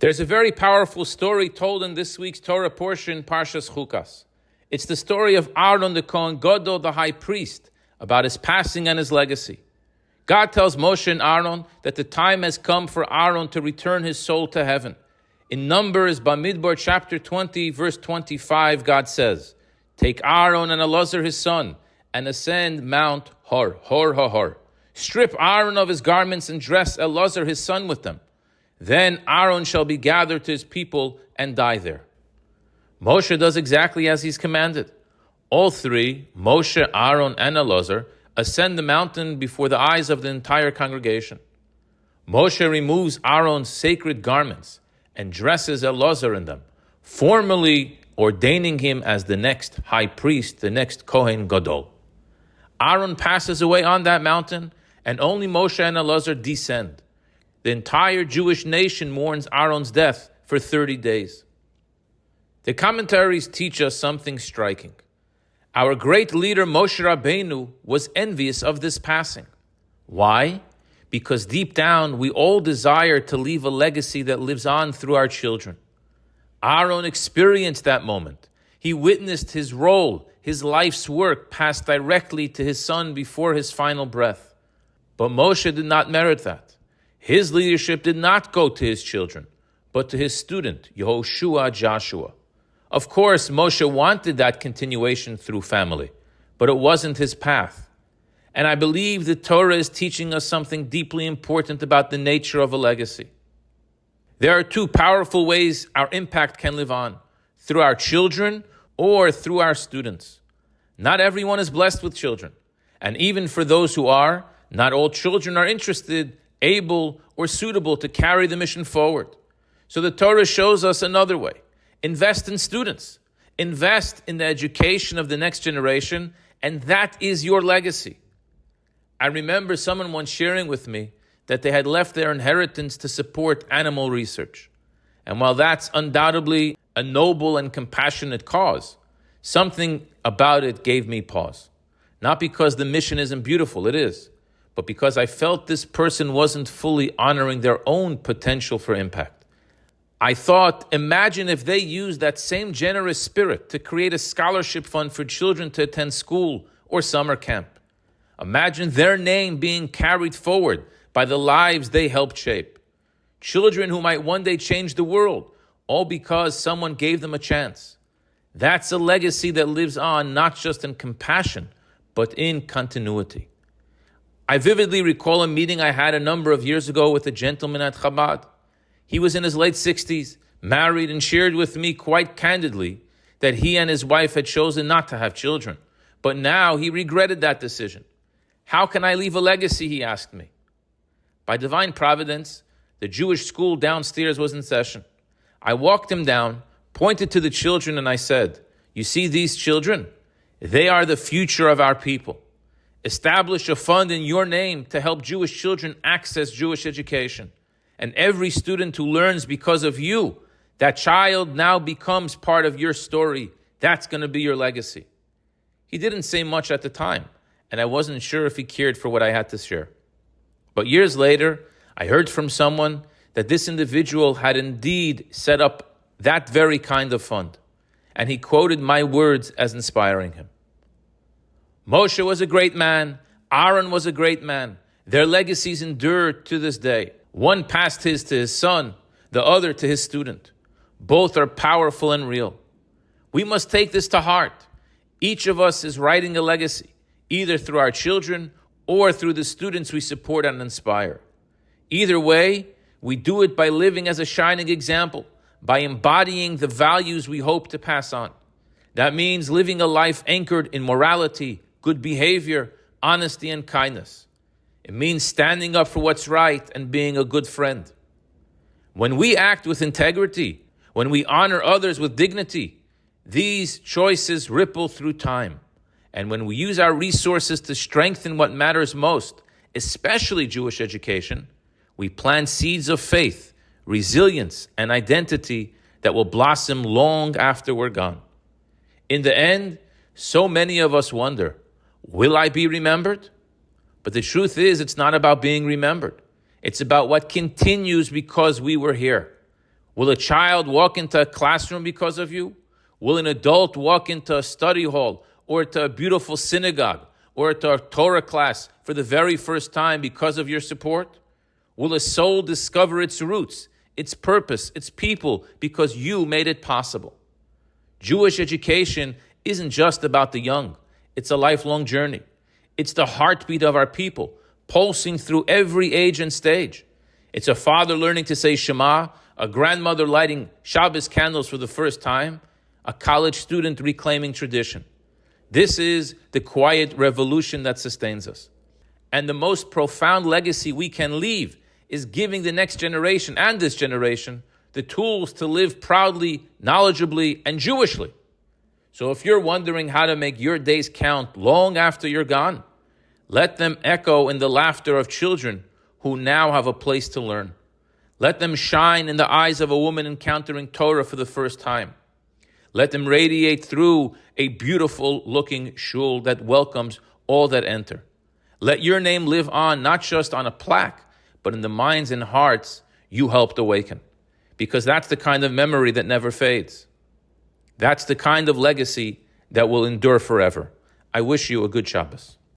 There's a very powerful story told in this week's Torah portion, Parshas Chukas. It's the story of Aaron the Kohen Gadol, the high priest, about his passing and his legacy. God tells Moshe and Aaron that the time has come for Aaron to return his soul to heaven. In Numbers, Bamidbar chapter 20, verse 25, God says, "Take Aaron and Elazar his son, and ascend Mount Hor, Hor. Strip Aaron of his garments and dress Elazar his son with them. Then Aaron shall be gathered to his people and die there." Moshe does exactly as he's commanded. All three, Moshe, Aaron, and Elazar, ascend the mountain before the eyes of the entire congregation. Moshe removes Aaron's sacred garments and dresses Elazar in them, formally ordaining him as the next high priest, the next Kohen Gadol. Aaron passes away on that mountain, and only Moshe and Elazar descend. The entire Jewish nation mourns Aaron's death for 30 days. The commentaries teach us something striking. Our great leader Moshe Rabbeinu was envious of this passing. Why? Because deep down we all desire to leave a legacy that lives on through our children. Aaron experienced that moment. He witnessed his role, his life's work pass directly to his son before his final breath. But Moshe did not merit that. His leadership did not go to his children, but to his student, Yehoshua, Joshua. Of course, Moshe wanted that continuation through family, but it wasn't his path. And I believe the Torah is teaching us something deeply important about the nature of a legacy. There are two powerful ways our impact can live on, through our children or through our students. Not everyone is blessed with children, and even for those who are, not all children are interested, able, or suitable to carry the mission forward. So the Torah shows us another way. Invest in students. Invest in the education of the next generation, and that is your legacy. I remember someone once sharing with me that they had left their inheritance to support animal research. And while that's undoubtedly a noble and compassionate cause, something about it gave me pause. Not because the mission isn't beautiful, it is, but because I felt this person wasn't fully honoring their own potential for impact. I thought, imagine if they used that same generous spirit to create a scholarship fund for children to attend school or summer camp. Imagine their name being carried forward by the lives they helped shape. Children who might one day change the world, all because someone gave them a chance. That's a legacy that lives on not just in compassion, but in continuity. I vividly recall a meeting I had a number of years ago with a gentleman at Chabad. He was in his late 60s, married, and shared with me quite candidly that he and his wife had chosen not to have children. But now he regretted that decision. How can I leave a legacy, he asked me. By divine providence, the Jewish school downstairs was in session. I walked him down, pointed to the children, and I said, "You see these children? They are the future of our people. Establish a fund in your name to help Jewish children access Jewish education. And every student who learns because of you, that child now becomes part of your story. That's going to be your legacy." He didn't say much at the time, and I wasn't sure if he cared for what I had to share. But years later, I heard from someone that this individual had indeed set up that very kind of fund, and he quoted my words as inspiring him. Moshe was a great man. Aaron was a great man. Their legacies endure to this day. One passed his to his son, the other to his student. Both are powerful and real. We must take this to heart. Each of us is writing a legacy, either through our children or through the students we support and inspire. Either way, we do it by living as a shining example, by embodying the values we hope to pass on. That means living a life anchored in morality, good behavior, honesty, and kindness. It means standing up for what's right and being a good friend. When we act with integrity, when we honor others with dignity, these choices ripple through time. And when we use our resources to strengthen what matters most, especially Jewish education, we plant seeds of faith, resilience, and identity that will blossom long after we're gone. In the end, so many of us wonder, will I be remembered? But the truth is, it's not about being remembered. It's about what continues because we were here. Will a child walk into a classroom because of you? Will an adult walk into a study hall or to a beautiful synagogue or to a Torah class for the very first time because of your support? Will a soul discover its roots, its purpose, its people because you made it possible? Jewish education isn't just about the young. It's a lifelong journey. It's the heartbeat of our people, pulsing through every age and stage. It's a father learning to say Shema, a grandmother lighting Shabbos candles for the first time, a college student reclaiming tradition. This is the quiet revolution that sustains us. And the most profound legacy we can leave is giving the next generation and this generation the tools to live proudly, knowledgeably, and Jewishly. So if you're wondering how to make your days count long after you're gone, let them echo in the laughter of children who now have a place to learn. Let them shine in the eyes of a woman encountering Torah for the first time. Let them radiate through a beautiful-looking shul that welcomes all that enter. Let your name live on, not just on a plaque, but in the minds and hearts you helped awaken. Because that's the kind of memory that never fades. That's the kind of legacy that will endure forever. I wish you a good Shabbos.